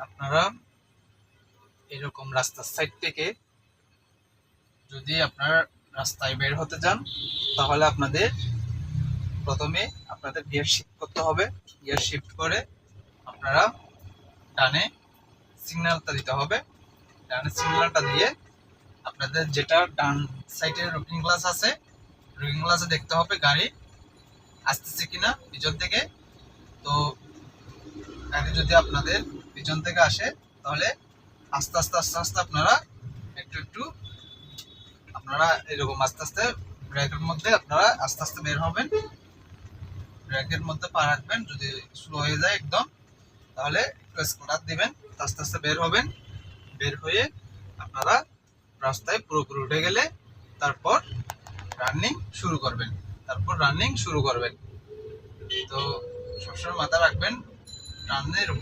আপনারা এরকম রাস্তার সাইড থেকে যদি আপনার রাস্তায় বের হতে যান, তাহলে প্রথমে আপনাদের গিয়ার শিফট করতে হবে। গিয়ার শিফট করে আপনারা ডানে সিগন্যালটা দিতে হবে। ডানে সিগন্যালটা দিয়ে আপনাদের যেটা ডান সাইডে লুকিং গ্লাস আছে, লুকিং গ্লাসে দেখতে হবে গাড়ি আসতেছে কিনা পিছন থেকে। তো গাড়ি যদি আপনাদের পিছন থেকে আসে, তাহলে আস্তে আস্তে আস্তে আস্তে আপনারা একটু আপনারা এরকম আস্তে আস্তে ব্রেকের মধ্যে আপনারা আস্তে আস্তে বের হবেন। ব্রেকের মধ্যে পা রাখবেন, যদি স্লো হয়ে যায় একদম, তাহলে স্কুটার দিবেন, আস্তে আস্তে বের হবেন। বের হয়ে আপনারা রাস্তায় পুরোপুরি উঠে গেলে তারপর রানিং শুরু করবেন। তো সবসময় মাথা রাখবেন, রানিং